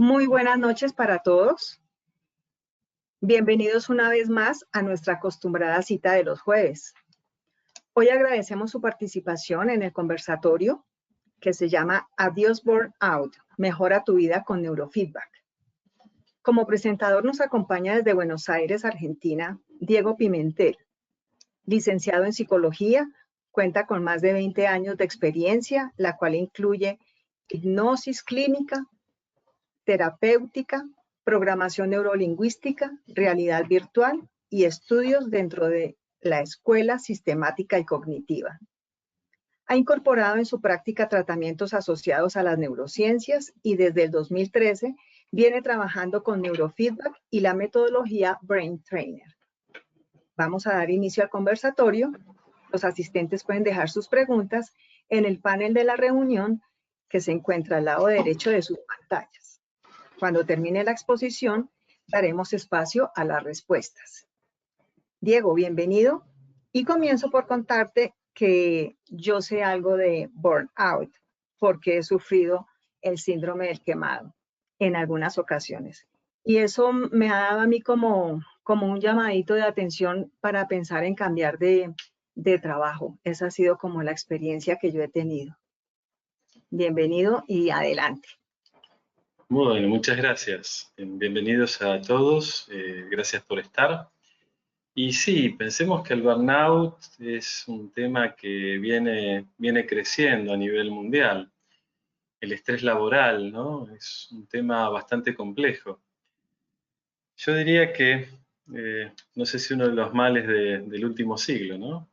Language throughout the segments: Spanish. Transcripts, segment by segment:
Muy buenas noches para todos. Bienvenidos una vez más a nuestra acostumbrada cita de los jueves. Hoy agradecemos su participación en el conversatorio que se llama Adiós Burnout, mejora tu vida con neurofeedback. Como presentador nos acompaña desde Buenos Aires, Argentina, Diego Pimentel, licenciado en psicología, cuenta con más de 20 años de experiencia, la cual incluye hipnosis clínica, terapéutica, programación neurolingüística, realidad virtual y estudios dentro de la escuela sistemática y cognitiva. Ha incorporado en su práctica tratamientos asociados a las neurociencias y desde el 2013 viene trabajando con neurofeedback y la metodología Brain Trainer. Vamos a dar inicio al conversatorio. Los asistentes pueden dejar sus preguntas en el panel de la reunión que se encuentra al lado derecho de sus pantallas. Cuando termine la exposición, daremos espacio a las respuestas. Diego, bienvenido. Y comienzo por contarte que yo sé algo de burnout, porque he sufrido el síndrome del quemado en algunas ocasiones. Y eso me ha dado a mí como un llamadito de atención para pensar en cambiar de trabajo. Esa ha sido como la experiencia que yo he tenido. Bienvenido y adelante. Bueno, muchas gracias. Bienvenidos a todos, gracias por estar. Y sí, pensemos que el burnout es un tema que viene creciendo a nivel mundial. El estrés laboral, ¿no? Es un tema bastante complejo. Yo diría que, no sé si uno de los males del último siglo, ¿no?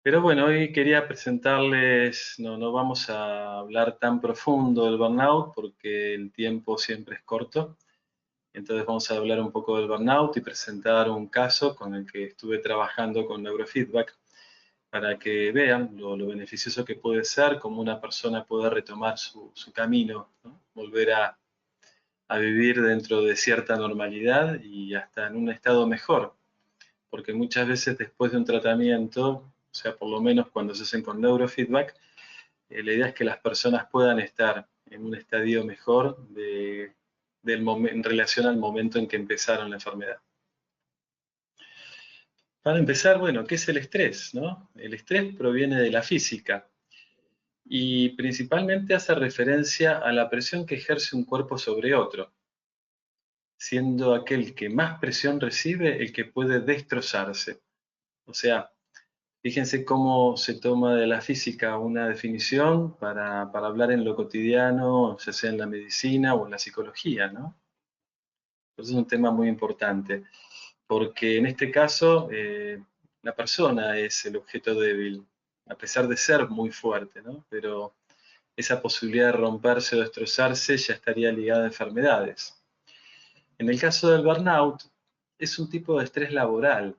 Pero bueno, hoy quería presentarles, no vamos a hablar tan profundo del burnout porque el tiempo siempre es corto. Entonces vamos a hablar un poco del burnout y presentar un caso con el que estuve trabajando con neurofeedback para que vean lo beneficioso que puede ser, cómo una persona puede retomar su camino, ¿no? Volver a vivir dentro de cierta normalidad y hasta en un estado mejor. Porque muchas veces después de un tratamiento, o sea, por lo menos cuando se hacen con neurofeedback, la idea es que las personas puedan estar en un estadio mejor en relación al momento en que empezaron la enfermedad. Para empezar, bueno, ¿qué es el estrés, no? El estrés proviene de la física y principalmente hace referencia a la presión que ejerce un cuerpo sobre otro, siendo aquel que más presión recibe el que puede destrozarse. O sea, fíjense cómo se toma de la física una definición para hablar en lo cotidiano, ya sea en la medicina o en la psicología, ¿no? Entonces es un tema muy importante, porque en este caso la persona es el objeto débil, a pesar de ser muy fuerte, ¿no? Pero esa posibilidad de romperse o destrozarse ya estaría ligada a enfermedades. En el caso del burnout, es un tipo de estrés laboral.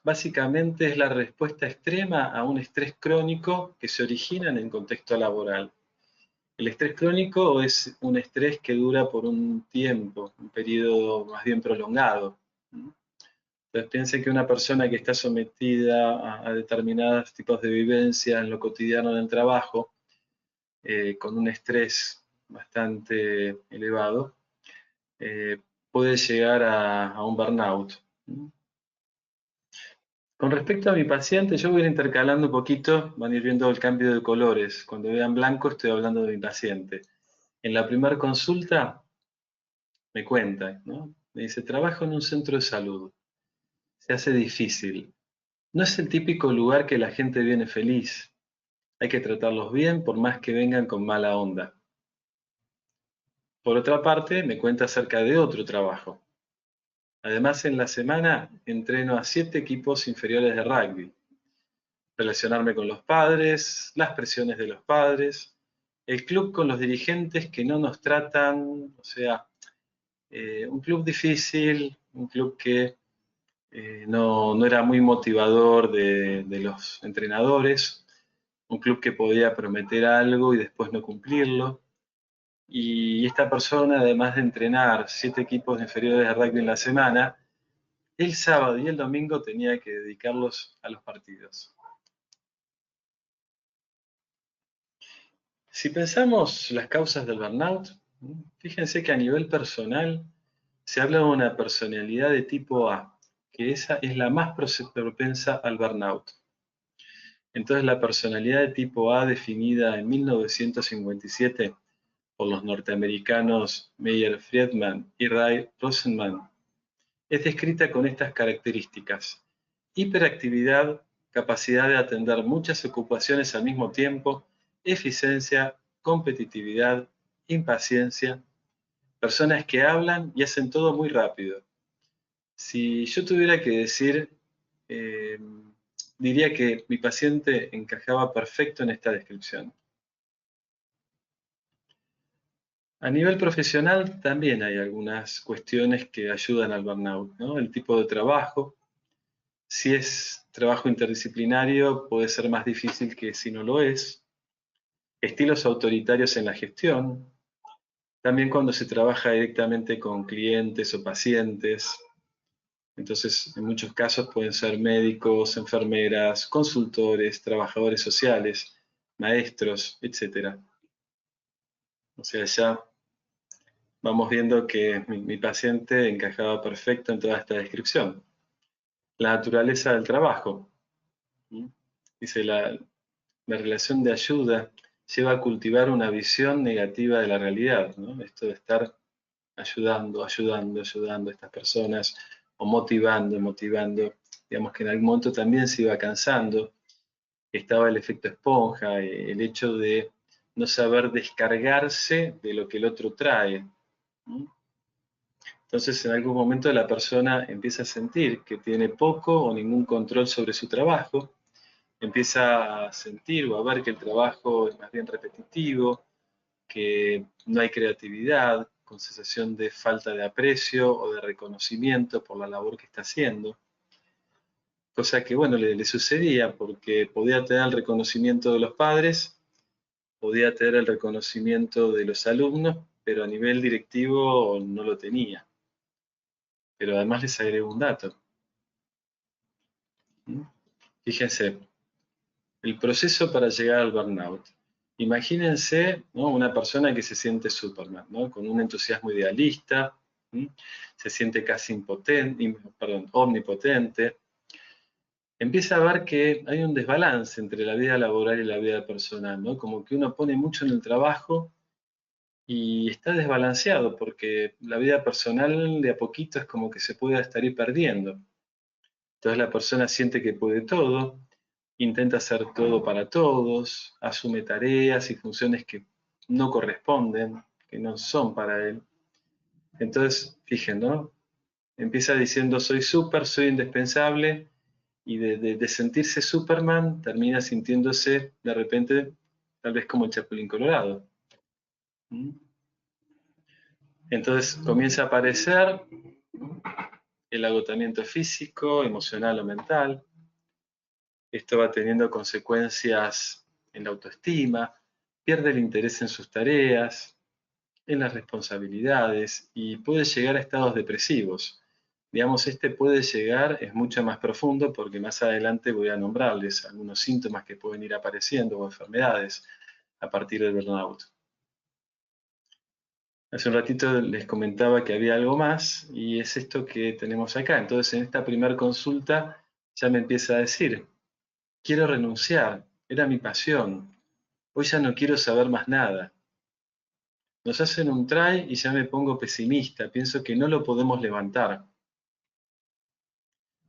Básicamente es la respuesta extrema a un estrés crónico que se origina en el contexto laboral. El estrés crónico es un estrés que dura por un tiempo, un periodo más bien prolongado. Entonces piensen que una persona que está sometida a determinados tipos de vivencia en lo cotidiano en el trabajo, con un estrés bastante elevado, puede llegar a un burnout. Con respecto a mi paciente, yo voy a ir intercalando un poquito, van a ir viendo el cambio de colores. Cuando vean blanco estoy hablando de mi paciente. En la primera consulta me cuenta, ¿no? Me dice, trabajo en un centro de salud. Se hace difícil. No es el típico lugar que la gente viene feliz. Hay que tratarlos bien por más que vengan con mala onda. Por otra parte, me cuenta acerca de otro trabajo. Además, en la semana entreno a 7 equipos inferiores de rugby. Relacionarme con los padres, las presiones de los padres, el club con los dirigentes que no nos tratan, o sea, un club difícil, un club que no era muy motivador de los entrenadores, un club que podía prometer algo y después no cumplirlo. Y esta persona, además de entrenar 7 equipos inferiores de rugby en la semana, el sábado y el domingo tenía que dedicarlos a los partidos. Si pensamos las causas del burnout, fíjense que a nivel personal se habla de una personalidad de tipo A, que esa es la más propensa al burnout. Entonces la personalidad de tipo A, definida en 1957 por los norteamericanos Meyer Friedman y Ray Rosenman, es descrita con estas características: hiperactividad, capacidad de atender muchas ocupaciones al mismo tiempo, eficiencia, competitividad, impaciencia, personas que hablan y hacen todo muy rápido. Si yo tuviera que decir, eh, diría que mi paciente encajaba perfecto en esta descripción. A nivel profesional también hay algunas cuestiones que ayudan al burnout, ¿no? El tipo de trabajo. Si es trabajo interdisciplinario, puede ser más difícil que si no lo es. Estilos autoritarios en la gestión. También cuando se trabaja directamente con clientes o pacientes. Entonces, en muchos casos pueden ser médicos, enfermeras, consultores, trabajadores sociales, maestros, etc. O sea, ya vamos viendo que mi paciente encajaba perfecto en toda esta descripción. La naturaleza del trabajo. Dice, la relación de ayuda lleva a cultivar una visión negativa de la realidad, ¿no? Esto de estar ayudando a estas personas, o motivando, digamos que en algún momento también se iba cansando. Estaba el efecto esponja, el hecho de no saber descargarse de lo que el otro trae. Entonces, en algún momento la persona empieza a sentir que tiene poco o ningún control sobre su trabajo, empieza a sentir o a ver que el trabajo es más bien repetitivo, que no hay creatividad, con sensación de falta de aprecio o de reconocimiento por la labor que está haciendo. Cosa que, bueno, le sucedía porque podía tener el reconocimiento de los padres, podía tener el reconocimiento de los alumnos, pero a nivel directivo no lo tenía. Pero además les agrego un dato. Fíjense, el proceso para llegar al burnout. Imagínense, ¿no?, una persona que se siente Superman, ¿no?, con un entusiasmo idealista, se siente casi omnipotente. Empieza a ver que hay un desbalance entre la vida laboral y la vida personal, ¿no? Como que uno pone mucho en el trabajo y está desbalanceado porque la vida personal de a poquito es como que se puede estar ir perdiendo. Entonces la persona siente que puede todo, intenta hacer todo para todos, asume tareas y funciones que no corresponden, que no son para él. Entonces, fíjense, ¿no? Empieza diciendo soy súper, soy indispensable, y de sentirse Superman termina sintiéndose de repente tal vez como el Chapulín Colorado. Entonces comienza a aparecer el agotamiento físico, emocional o mental. Esto va teniendo consecuencias en la autoestima, pierde el interés en sus tareas, en las responsabilidades y puede llegar a estados depresivos. Digamos, este puede llegar, es mucho más profundo porque más adelante voy a nombrarles algunos síntomas que pueden ir apareciendo o enfermedades a partir del burnout. Hace un ratito les comentaba que había algo más y es esto que tenemos acá. Entonces, en esta primera consulta ya me empieza a decir, quiero renunciar, era mi pasión, hoy ya no quiero saber más nada. Nos hacen un try y ya me pongo pesimista, pienso que no lo podemos levantar.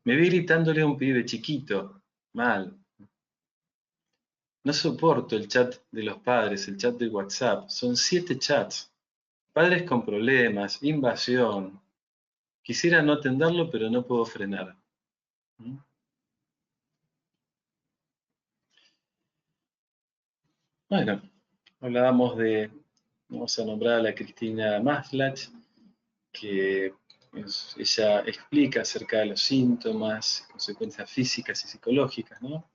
Me vi gritándole a un pibe chiquito, mal. No soporto el chat de los padres, el chat de WhatsApp, son 7 chats. Padres con problemas, invasión. Quisiera no atenderlo, pero no puedo frenar. Bueno, hablábamos de, vamos a nombrar a la Cristina Maslach, que ella explica acerca de los síntomas, consecuencias físicas y psicológicas, ¿no?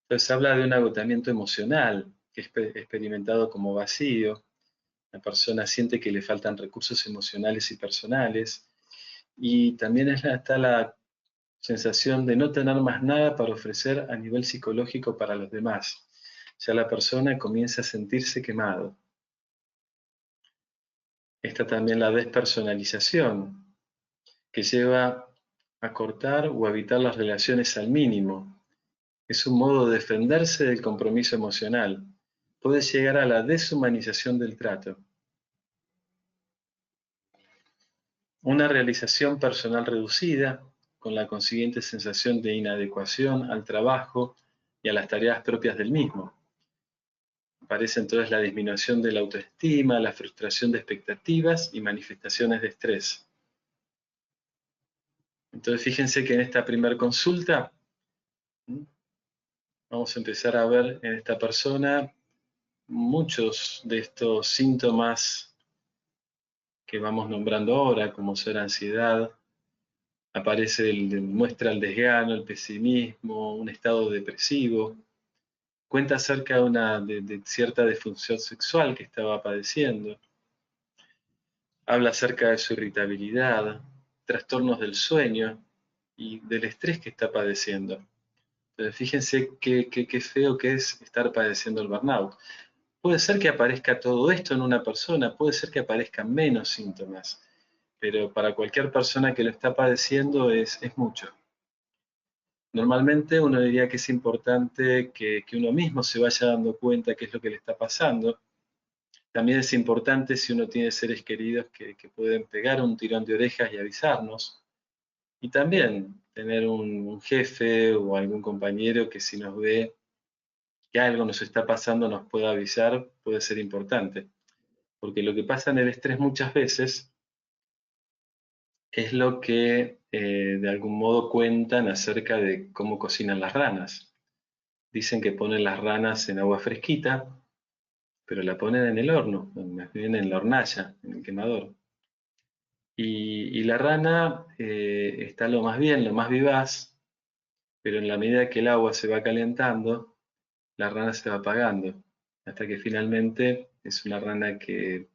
Entonces habla de un agotamiento emocional, que es experimentado como vacío. La persona siente que le faltan recursos emocionales y personales, y también está la sensación de no tener más nada para ofrecer a nivel psicológico para los demás. ya la persona comienza a sentirse quemado. Está también la despersonalización, que lleva a cortar o a evitar las relaciones al mínimo. Es un modo de defenderse del compromiso emocional. Puede llegar a la deshumanización del trato. Una realización personal reducida, con la consiguiente sensación de inadecuación al trabajo y a las tareas propias del mismo. Aparece entonces la disminución de la autoestima, la frustración de expectativas y manifestaciones de estrés. Entonces fíjense que en esta primera consulta vamos a empezar a ver en esta persona muchos de estos síntomas que vamos nombrando ahora, como ser ansiedad, muestra el desgano, el pesimismo, un estado depresivo, cuenta acerca de cierta disfunción sexual que estaba padeciendo, habla acerca de su irritabilidad, trastornos del sueño y del estrés que está padeciendo. Entonces, fíjense qué feo que es estar padeciendo el burnout. Puede ser que aparezca todo esto en una persona, puede ser que aparezcan menos síntomas, pero para cualquier persona que lo está padeciendo es mucho. Normalmente uno diría que es importante que uno mismo se vaya dando cuenta qué es lo que le está pasando. También es importante si uno tiene seres queridos que pueden pegar un tirón de orejas y avisarnos. Y también tener un jefe o algún compañero que si nos ve que algo nos está pasando nos pueda avisar, puede ser importante. Porque lo que pasa en el estrés muchas veces es lo que de algún modo cuentan acerca de cómo cocinan las ranas. Dicen que ponen las ranas en agua fresquita, pero la ponen en el horno, más bien en la hornalla, en el quemador. Y la rana está lo más bien, lo más vivaz, pero en la medida que el agua se va calentando, la rana se va apagando, hasta que finalmente es una rana que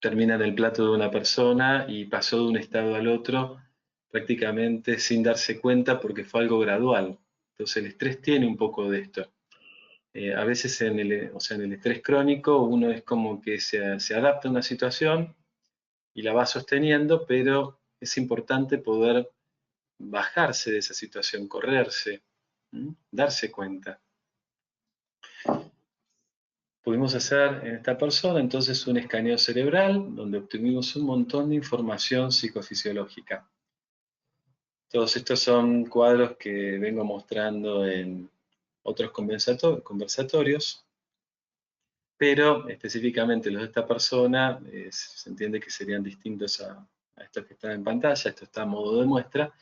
termina en el plato de una persona y pasó de un estado al otro prácticamente sin darse cuenta porque fue algo gradual. Entonces el estrés tiene un poco de esto. A veces en el estrés crónico uno es como que se adapta a una situación y la va sosteniendo, pero es importante poder bajarse de esa situación, correrse, darse cuenta. Pudimos hacer en esta persona entonces un escaneo cerebral donde obtuvimos un montón de información psicofisiológica. Todos estos son cuadros que vengo mostrando en otros conversatorios, pero específicamente los de esta persona se entiende que serían distintos a estos que están en pantalla, esto está a modo de muestra,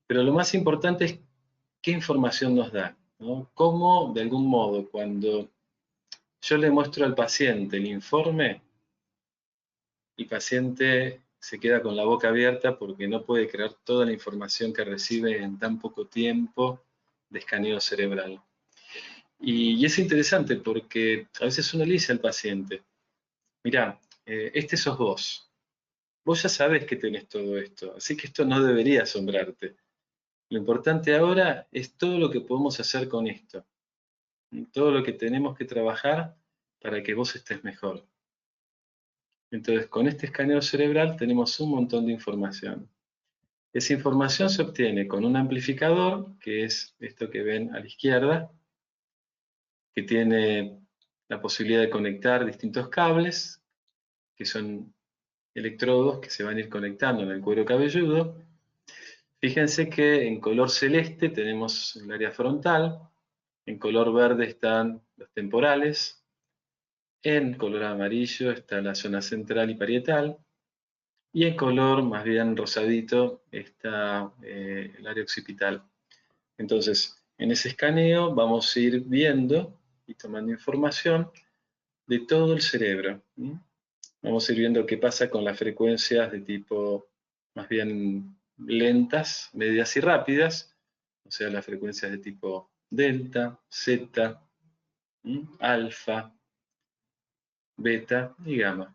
pero lo más importante es qué información nos da, ¿no? Cómo, de algún modo, cuando yo le muestro al paciente el informe, el paciente se queda con la boca abierta porque no puede creer toda la información que recibe en tan poco tiempo de escaneo cerebral. Y es interesante porque a veces uno le dice al paciente, mirá, este sos vos. Vos ya sabés que tenés todo esto, así que esto no debería asombrarte. Lo importante ahora es todo lo que podemos hacer con esto, todo lo que tenemos que trabajar para que vos estés mejor. Entonces, con este escaneo cerebral tenemos un montón de información. Esa información se obtiene con un amplificador, que es esto que ven a la izquierda, que tiene la posibilidad de conectar distintos cables, que son electrodos que se van a ir conectando en el cuero cabelludo. Fíjense que en color celeste tenemos el área frontal, en color verde están los temporales, en color amarillo está la zona central y parietal, y en color más bien rosadito está el área occipital. Entonces, en ese escaneo vamos a ir viendo y tomando información de todo el cerebro. Vamos a ir viendo qué pasa con las frecuencias de tipo más bien lentas, medias y rápidas, o sea, las frecuencias de tipo delta, zeta, alfa, beta y gamma.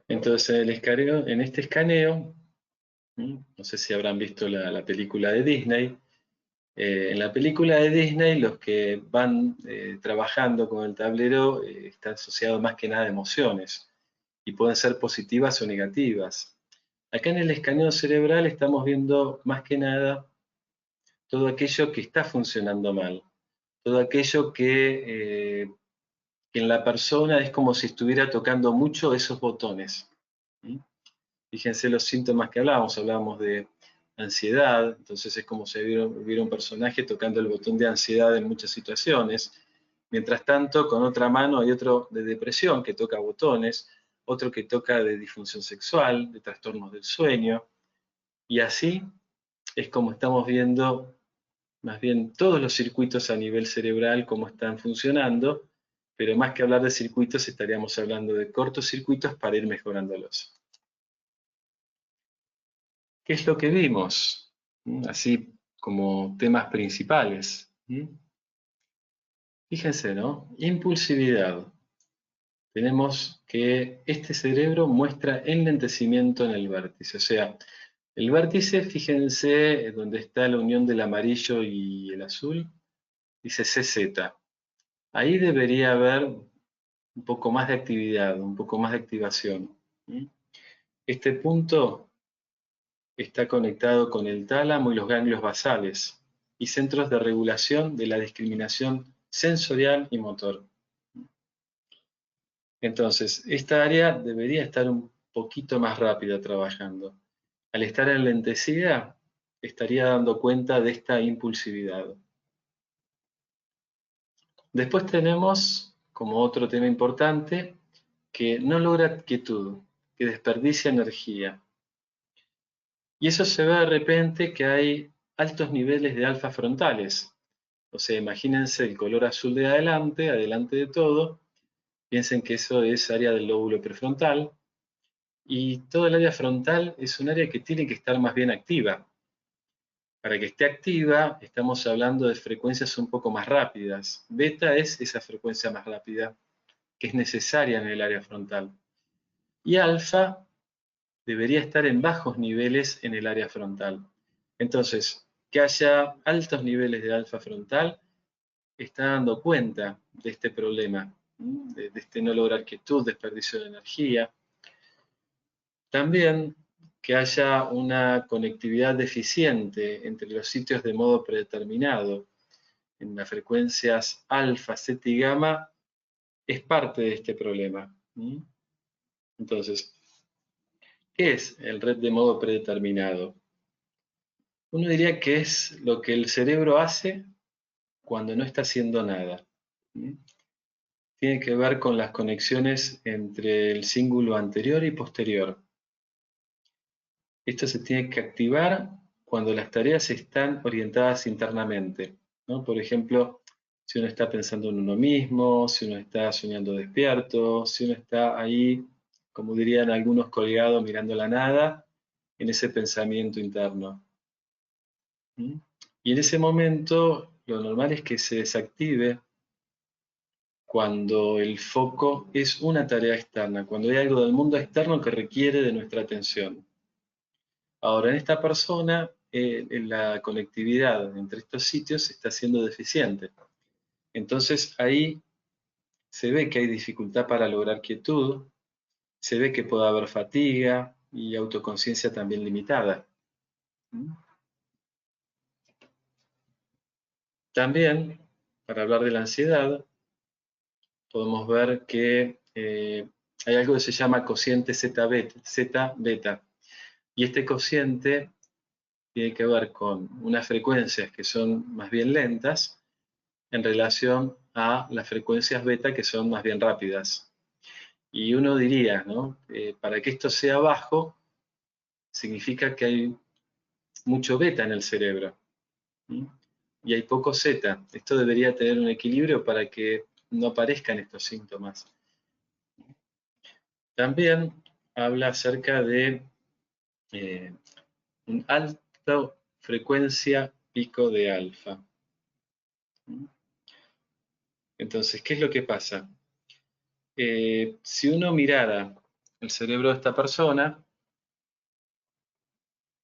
Entonces, en este escaneo, no sé si habrán visto la película de Disney, En la película de Disney, los que van trabajando con el tablero están asociados más que nada a emociones y pueden ser positivas o negativas. Acá en el escaneo cerebral estamos viendo más que nada todo aquello que está funcionando mal, todo aquello que en la persona es como si estuviera tocando mucho esos botones. ¿Sí? Fíjense los síntomas que hablábamos de ansiedad, entonces es como si hubiera un personaje tocando el botón de ansiedad en muchas situaciones. Mientras tanto, con otra mano hay otro de depresión que toca botones, otro que toca de disfunción sexual, de trastornos del sueño, y así es como estamos viendo más bien todos los circuitos a nivel cerebral, cómo están funcionando, pero más que hablar de circuitos estaríamos hablando de cortocircuitos para ir mejorándolos. ¿Qué es lo que vimos? Así como temas principales. Fíjense, ¿no? Impulsividad. Tenemos que este cerebro muestra enlentecimiento en el vértice. O sea, el vértice, fíjense, donde está la unión del amarillo y el azul, dice CZ. Ahí debería haber un poco más de actividad, un poco más de activación. Este punto está conectado con el tálamo y los ganglios basales y centros de regulación de la discriminación sensorial y motor. Entonces, esta área debería estar un poquito más rápida trabajando. Al estar enlentecida, estaría dando cuenta de esta impulsividad. Después tenemos, como otro tema importante, que no logra quietud, que desperdicia energía. Y eso se ve de repente que hay altos niveles de alfa frontales. O sea, imagínense el color azul de adelante de todo. Piensen que eso es área del lóbulo prefrontal. Y todo el área frontal es un área que tiene que estar más bien activa. Para que esté activa, estamos hablando de frecuencias un poco más rápidas. Beta es esa frecuencia más rápida que es necesaria en el área frontal. Y alfa debería estar en bajos niveles en el área frontal. Entonces, que haya altos niveles de alfa frontal está dando cuenta de este problema, de este no lograr quietud, desperdicio de energía. También que haya una conectividad deficiente entre los sitios de modo predeterminado en las frecuencias alfa, zeta y gamma es parte de este problema. Entonces, ¿qué es el red de modo predeterminado? Uno diría que es lo que el cerebro hace cuando no está haciendo nada. Tiene que ver con las conexiones entre el cíngulo anterior y posterior. Esto se tiene que activar cuando las tareas están orientadas internamente, ¿no? Por ejemplo, si uno está pensando en uno mismo, si uno está soñando despierto, si uno está ahí, como dirían algunos, colgado mirando la nada, en ese pensamiento interno. Y en ese momento lo normal es que se desactive cuando el foco es una tarea externa, cuando hay algo del mundo externo que requiere de nuestra atención. Ahora, en esta persona, la conectividad entre estos sitios está siendo deficiente. Entonces ahí se ve que hay dificultad para lograr quietud, se ve que puede haber fatiga y autoconciencia también limitada. También, para hablar de la ansiedad, podemos ver que hay algo que se llama cociente Z-beta. Y este cociente tiene que ver con unas frecuencias que son más bien lentas en relación a las frecuencias beta que son más bien rápidas. Y uno diría, ¿no? Para que esto sea bajo, significa que hay mucho beta en el cerebro. Y hay poco zeta. Esto debería tener un equilibrio para que no aparezcan estos síntomas. También habla acerca de un alta frecuencia pico de alfa. Entonces, ¿qué es lo que pasa? Si uno mirara el cerebro de esta persona,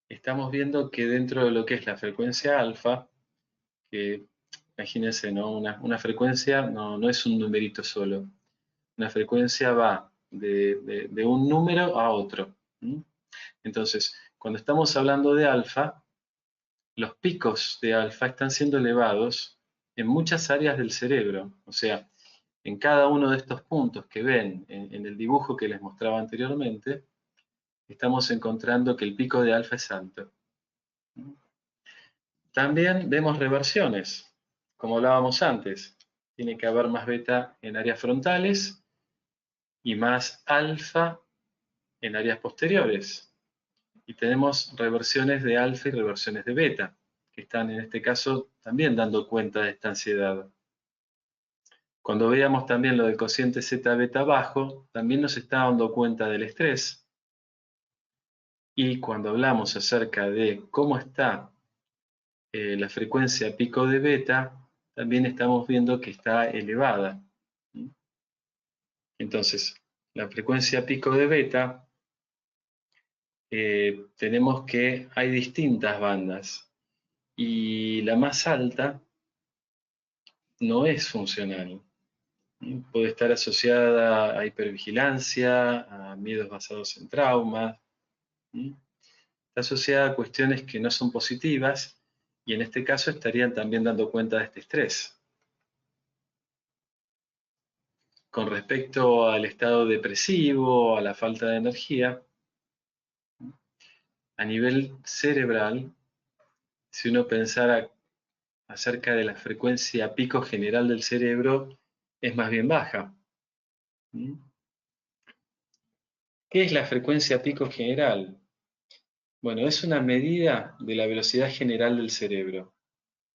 estamos viendo que dentro de lo que es la frecuencia alfa, que imagínense, ¿no? Una frecuencia no es un numerito solo. Una frecuencia va de un número a otro. Entonces, cuando estamos hablando de alfa, los picos de alfa están siendo elevados en muchas áreas del cerebro. O sea, en cada uno de estos puntos que ven en el dibujo que les mostraba anteriormente, estamos encontrando que el pico de alfa es alto. También vemos reversiones, como hablábamos antes. Tiene que haber más beta en áreas frontales y más alfa en áreas posteriores. Y tenemos reversiones de alfa y reversiones de beta, que están en este caso también dando cuenta de esta ansiedad. Cuando veamos también lo del cociente zeta beta bajo, también nos está dando cuenta del estrés. Y cuando hablamos acerca de cómo está la frecuencia pico de beta, también estamos viendo que está elevada. Entonces, la frecuencia pico de beta, tenemos que hay distintas bandas y la más alta no es funcional. Puede estar asociada a hipervigilancia, a miedos basados en traumas. Está asociada a cuestiones que no son positivas y en este caso estarían también dando cuenta de este estrés. Con respecto al estado depresivo, a la falta de energía, a nivel cerebral, si uno pensara acerca de la frecuencia pico general del cerebro, es más bien baja. ¿Qué es la frecuencia pico general? Bueno, es una medida de la velocidad general del cerebro.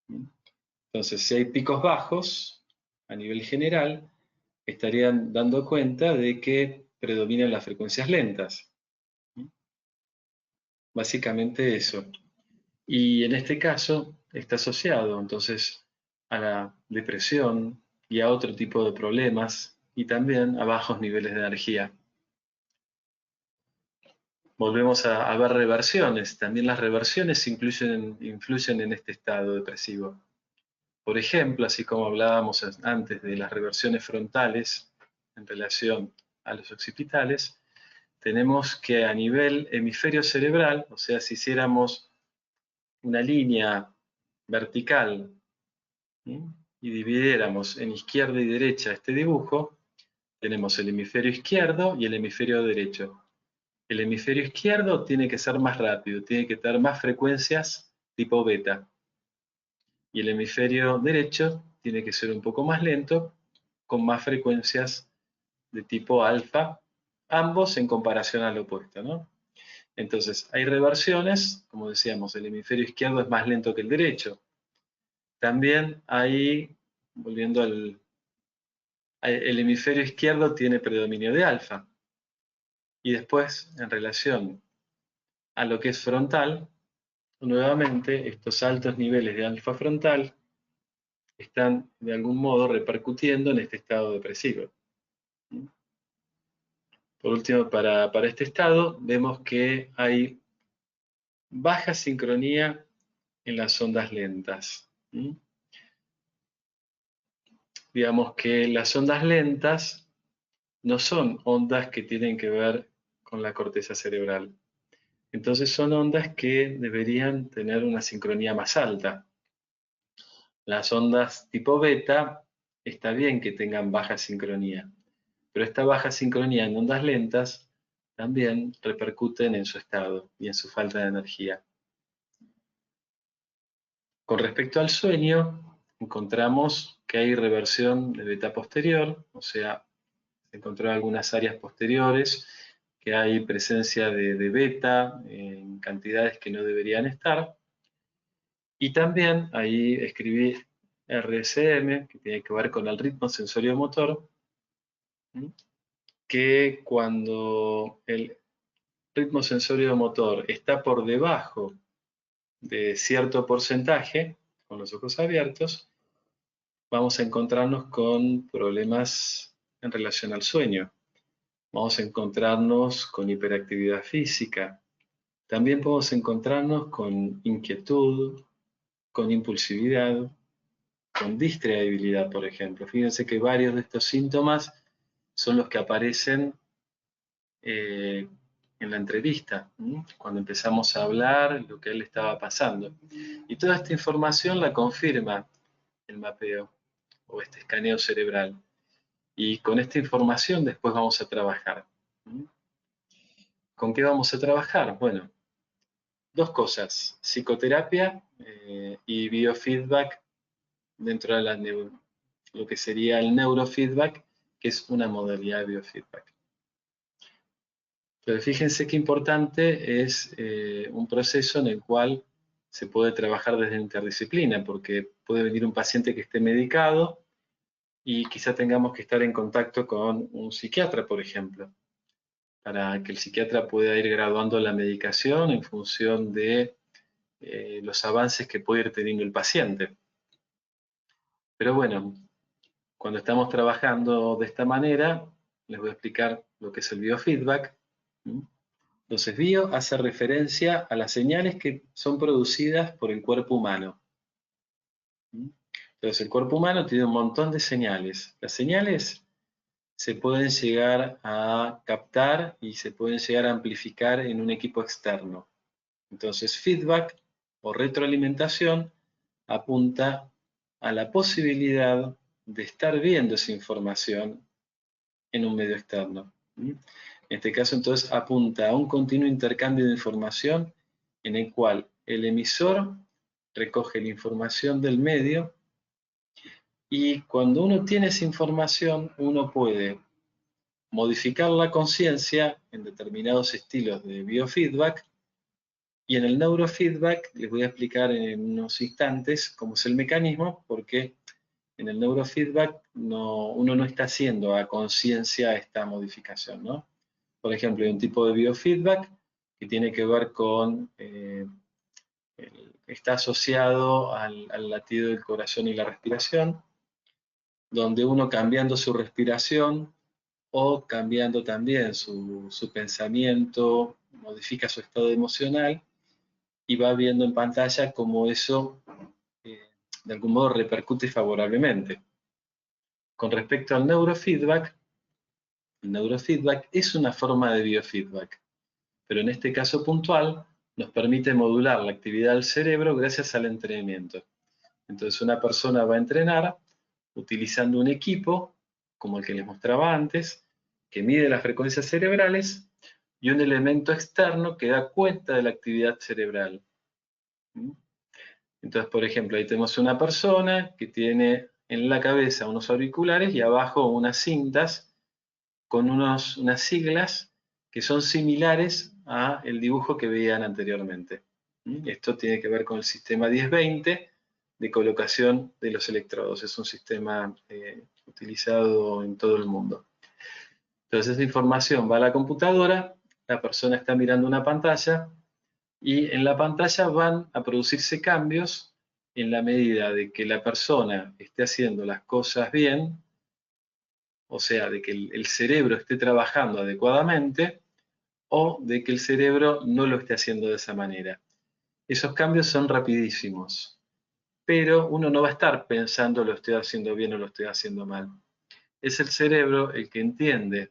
Entonces, si hay picos bajos, a nivel general, estarían dando cuenta de que predominan las frecuencias lentas. Básicamente eso. Y en este caso está asociado entonces a la depresión y a otro tipo de problemas y también a bajos niveles de energía. Volvemos a ver reversiones. También las reversiones influyen en este estado depresivo. Por ejemplo, así como hablábamos antes de las reversiones frontales en relación a los occipitales, tenemos que a nivel hemisferio cerebral, o sea, si hiciéramos una línea vertical, ¿sí?, y dividiéramos en izquierda y derecha este dibujo, tenemos el hemisferio izquierdo y el hemisferio derecho. El hemisferio izquierdo tiene que ser más rápido, tiene que tener más frecuencias tipo beta. Y el hemisferio derecho tiene que ser un poco más lento, con más frecuencias de tipo alfa, ambos en comparación al opuesto, ¿no? Entonces, hay reversiones, como decíamos, el hemisferio izquierdo es más lento que el derecho. También hay, volviendo el hemisferio izquierdo tiene predominio de alfa. Y después, en relación a lo que es frontal, nuevamente estos altos niveles de alfa frontal están de algún modo repercutiendo en este estado depresivo. Por último, para este estado vemos que hay baja sincronía en las ondas lentas. Digamos que las ondas lentas no son ondas que tienen que ver con la corteza cerebral. Entonces son ondas que deberían tener una sincronía más alta. Las ondas tipo beta, está bien que tengan baja sincronía, pero esta baja sincronía en ondas lentas también repercuten en su estado y en su falta de energía. Con respecto al sueño, encontramos que hay reversión de beta posterior, o sea, se encontró en algunas áreas posteriores que hay presencia de beta en cantidades que no deberían estar. Y también ahí escribí RSM, que tiene que ver con el ritmo sensorio-motor, que cuando el ritmo sensorio-motor está por debajo de cierto porcentaje, con los ojos abiertos, vamos a encontrarnos con problemas en relación al sueño. Vamos a encontrarnos con hiperactividad física. También podemos encontrarnos con inquietud, con impulsividad, con distraibilidad, por ejemplo. Fíjense que varios de estos síntomas son los que aparecen en la entrevista, cuando empezamos a hablar lo que a él estaba pasando. Y toda esta información la confirma el mapeo o este escaneo cerebral. Y con esta información después vamos a trabajar. ¿Con qué vamos a trabajar? Bueno, dos cosas, psicoterapia y biofeedback dentro de lo que sería el neurofeedback, que es una modalidad de biofeedback. Pero fíjense qué importante es un proceso en el cual se puede trabajar desde interdisciplina, porque puede venir un paciente que esté medicado y quizá tengamos que estar en contacto con un psiquiatra, por ejemplo, para que el psiquiatra pueda ir graduando la medicación en función de los avances que puede ir teniendo el paciente. Pero bueno, cuando estamos trabajando de esta manera, les voy a explicar lo que es el biofeedback. Entonces, bio hace referencia a las señales que son producidas por el cuerpo humano. Entonces, el cuerpo humano tiene un montón de señales. Las señales se pueden llegar a captar y se pueden llegar a amplificar en un equipo externo. Entonces, feedback o retroalimentación apunta a la posibilidad de estar viendo esa información en un medio externo. En este caso, entonces, apunta a un continuo intercambio de información en el cual el emisor recoge la información del medio y cuando uno tiene esa información, uno puede modificar la conciencia en determinados estilos de biofeedback y en el neurofeedback les voy a explicar en unos instantes cómo es el mecanismo, porque en el neurofeedback uno no está haciendo a conciencia esta modificación, ¿no? Por ejemplo, hay un tipo de biofeedback que tiene que ver con, está asociado al latido del corazón y la respiración, donde uno cambiando su respiración o cambiando también su pensamiento, modifica su estado emocional y va viendo en pantalla cómo eso de algún modo repercute favorablemente. Con respecto al neurofeedback, el neurofeedback es una forma de biofeedback, pero en este caso puntual nos permite modular la actividad del cerebro gracias al entrenamiento. Entonces una persona va a entrenar utilizando un equipo, como el que les mostraba antes, que mide las frecuencias cerebrales y un elemento externo que da cuenta de la actividad cerebral. Entonces, por ejemplo, ahí tenemos una persona que tiene en la cabeza unos auriculares y abajo unas cintas con unas siglas que son similares al dibujo que veían anteriormente. Esto tiene que ver con el sistema 10-20 de colocación de los electrodos. Es un sistema utilizado en todo el mundo. Entonces esa información va a la computadora, la persona está mirando una pantalla y en la pantalla van a producirse cambios en la medida de que la persona esté haciendo las cosas bien, o sea, de que el cerebro esté trabajando adecuadamente o de que el cerebro no lo esté haciendo de esa manera. Esos cambios son rapidísimos, pero uno no va a estar pensando lo estoy haciendo bien o lo estoy haciendo mal. Es el cerebro el que entiende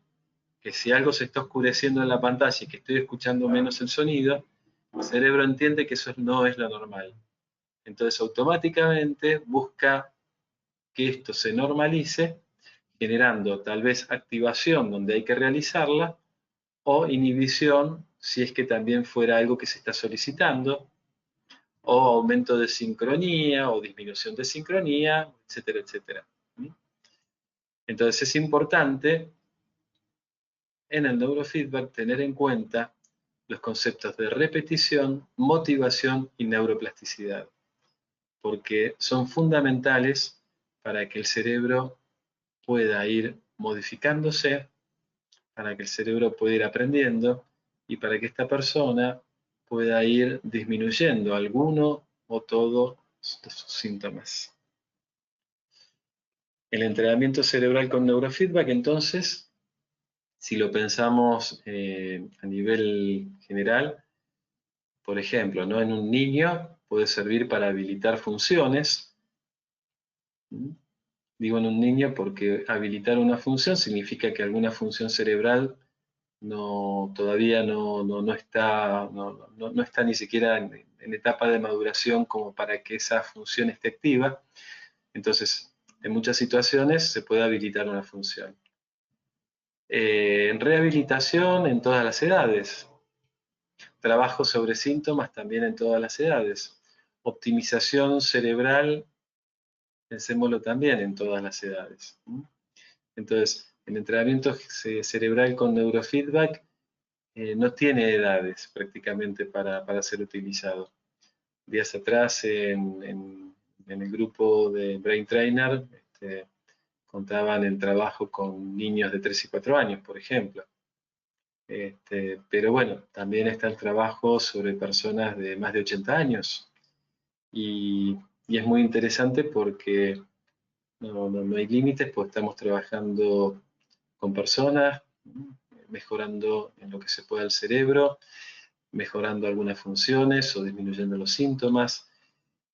que si algo se está oscureciendo en la pantalla y que estoy escuchando menos el sonido, el cerebro entiende que eso no es lo normal. Entonces automáticamente busca que esto se normalice, generando tal vez activación donde hay que realizarla, o inhibición si es que también fuera algo que se está solicitando, o aumento de sincronía, o disminución de sincronía, etcétera, etcétera. Entonces es importante en el neurofeedback tener en cuenta los conceptos de repetición, motivación y neuroplasticidad, porque son fundamentales para que el cerebro pueda ir modificándose, para que el cerebro pueda ir aprendiendo y para que esta persona pueda ir disminuyendo alguno o todos de sus síntomas. El entrenamiento cerebral con neurofeedback, entonces, si lo pensamos a nivel general, por ejemplo, ¿no? En un niño puede servir para habilitar funciones Digo en un niño porque habilitar una función significa que alguna función cerebral todavía no está ni siquiera en etapa de maduración como para que esa función esté activa. Entonces, en muchas situaciones se puede habilitar una función. Rehabilitación en todas las edades. Trabajo sobre síntomas también en todas las edades. Optimización cerebral, pensémoslo también en todas las edades. Entonces, el entrenamiento cerebral con neurofeedback no tiene edades prácticamente para ser utilizado. Días atrás en el grupo de Brain Trainer contaban el trabajo con niños de 3 y 4 años, por ejemplo. Pero bueno, también está el trabajo sobre personas de más de 80 años. Y es muy interesante porque no hay límites, pues estamos trabajando con personas, mejorando en lo que se pueda el cerebro, mejorando algunas funciones o disminuyendo los síntomas.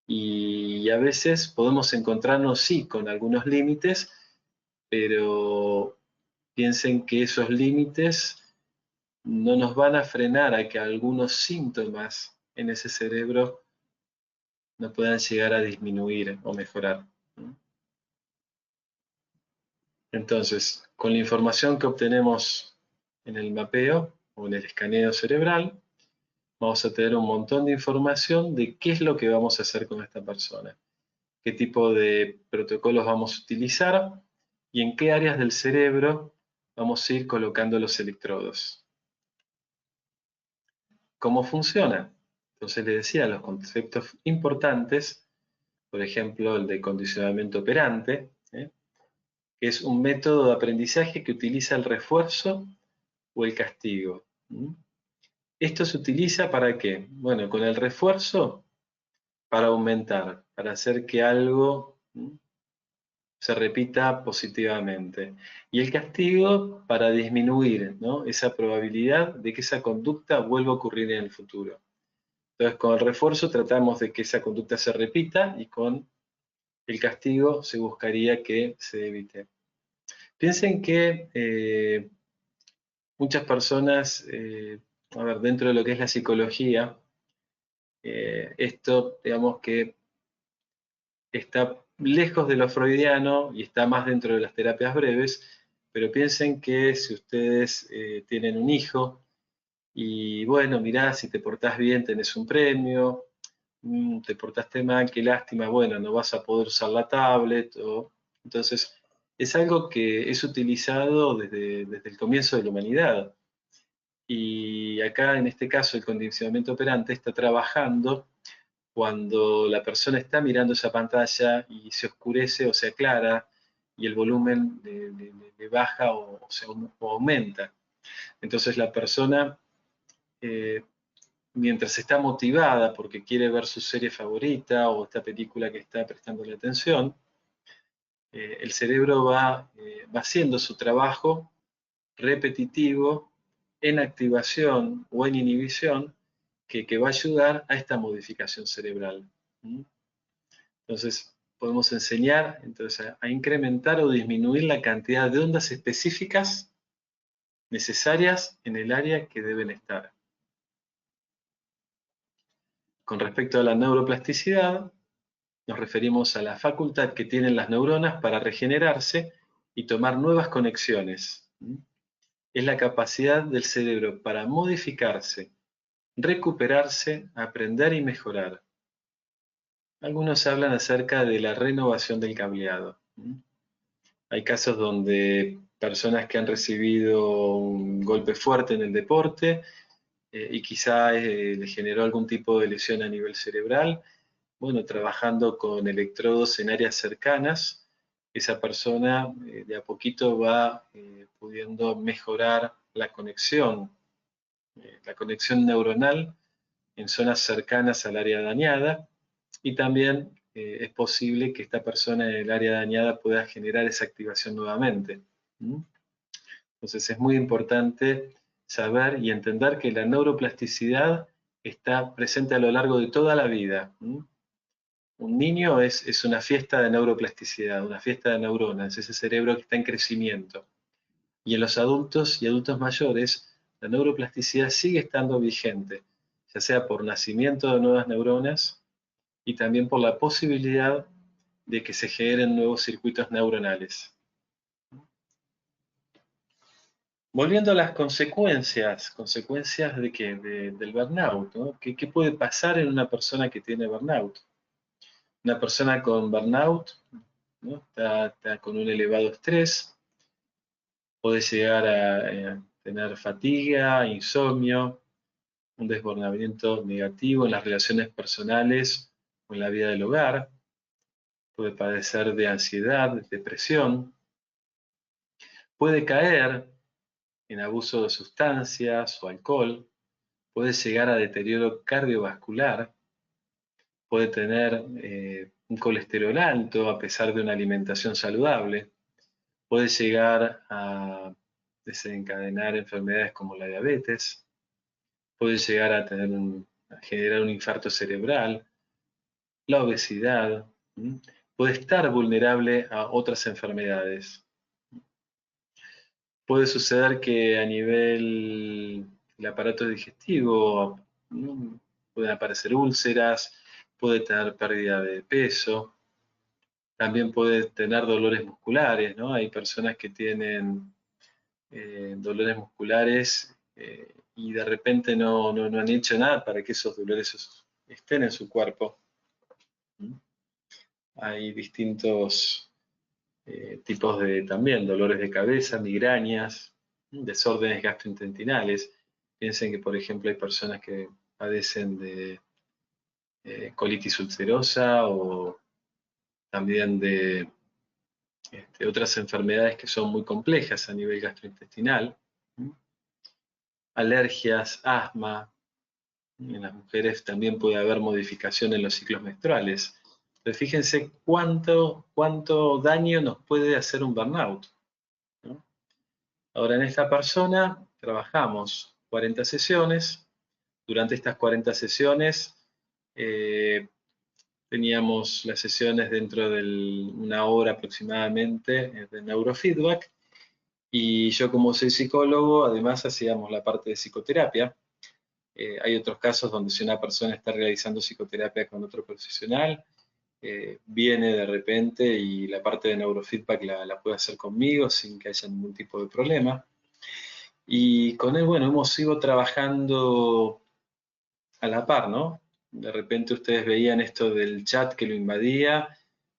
Y a veces podemos encontrarnos, sí, con algunos límites, pero piensen que esos límites no nos van a frenar a que algunos síntomas en ese cerebro no puedan llegar a disminuir o mejorar. Entonces, con la información que obtenemos en el mapeo o en el escaneo cerebral, vamos a tener un montón de información de qué es lo que vamos a hacer con esta persona, qué tipo de protocolos vamos a utilizar y en qué áreas del cerebro vamos a ir colocando los electrodos. ¿Cómo funciona? Entonces les decía los conceptos importantes, por ejemplo el de condicionamiento operante, que es un método de aprendizaje que utiliza el refuerzo o el castigo. Esto se utiliza ¿para qué? Bueno, con el refuerzo para aumentar, para hacer que algo se repita positivamente. Y el castigo para disminuir, ¿no?, esa probabilidad de que esa conducta vuelva a ocurrir en el futuro. Entonces, con el refuerzo tratamos de que esa conducta se repita y con el castigo se buscaría que se evite. Piensen que muchas personas, a ver, dentro de lo que es la psicología, esto, digamos que está lejos de lo freudiano y está más dentro de las terapias breves, pero piensen que si ustedes tienen un hijo y bueno, mirá, si te portás bien tenés un premio, te portaste mal, qué lástima, bueno, no vas a poder usar la tablet. Entonces, es algo que es utilizado desde el comienzo de la humanidad. Y acá, en este caso, el condicionamiento operante está trabajando cuando la persona está mirando esa pantalla y se oscurece o se aclara y el volumen le baja o aumenta. Entonces la persona, mientras está motivada porque quiere ver su serie favorita o esta película que está prestándole atención, el cerebro va haciendo su trabajo repetitivo en activación o en inhibición que va a ayudar a esta modificación cerebral. Entonces, podemos enseñar a incrementar o disminuir la cantidad de ondas específicas necesarias en el área que deben estar. Con respecto a la neuroplasticidad, nos referimos a la facultad que tienen las neuronas para regenerarse y tomar nuevas conexiones. Es la capacidad del cerebro para modificarse, recuperarse, aprender y mejorar. Algunos hablan acerca de la renovación del cableado. Hay casos donde personas que han recibido un golpe fuerte en el deporte y quizá le generó algún tipo de lesión a nivel cerebral, bueno, trabajando con electrodos en áreas cercanas, esa persona de a poquito va pudiendo mejorar la conexión neuronal en zonas cercanas al área dañada, y también es posible que esta persona en el área dañada pueda generar esa activación nuevamente. Entonces es muy importante saber y entender que la neuroplasticidad está presente a lo largo de toda la vida. un niño es una fiesta de neuroplasticidad, una fiesta de neuronas, ese cerebro que está en crecimiento. Y en los adultos y adultos mayores, la neuroplasticidad sigue estando vigente, ya sea por nacimiento de nuevas neuronas y también por la posibilidad de que se generen nuevos circuitos neuronales. Volviendo a las consecuencias de qué, del burnout, ¿no? ¿Qué puede pasar en una persona que tiene burnout? Una persona con burnout, ¿no? Está con un elevado estrés, puede llegar a tener fatiga, insomnio, un desbordamiento negativo en las relaciones personales o en la vida del hogar, puede padecer de ansiedad, depresión, puede caer en abuso de sustancias o alcohol, puede llegar a deterioro cardiovascular, puede tener un colesterol alto a pesar de una alimentación saludable, puede llegar a desencadenar enfermedades como la diabetes, puede llegar a generar un infarto cerebral, la obesidad, puede estar vulnerable a otras enfermedades. Puede suceder que a nivel del aparato digestivo pueden aparecer úlceras, puede tener pérdida de peso, también puede tener dolores musculares, ¿no? Hay personas que tienen dolores musculares y de repente no han hecho nada para que esos dolores estén en su cuerpo. Hay distintos tipos de también dolores de cabeza, migrañas, desórdenes gastrointestinales. Piensen que, por ejemplo, hay personas que padecen de colitis ulcerosa o también de otras enfermedades que son muy complejas a nivel gastrointestinal. Alergias, asma. En las mujeres también puede haber modificación en los ciclos menstruales. Pero fíjense cuánto daño nos puede hacer un burnout, ¿no? Ahora, en esta persona trabajamos 40 sesiones. Durante estas 40 sesiones teníamos las sesiones dentro de una hora aproximadamente de neurofeedback. Y yo, como soy psicólogo, además hacíamos la parte de psicoterapia. Hay otros casos donde si una persona está realizando psicoterapia con otro profesional, viene de repente y la parte de neurofeedback la puede hacer conmigo sin que haya ningún tipo de problema. Y con él, bueno, hemos ido trabajando a la par, ¿no? De repente ustedes veían esto del chat que lo invadía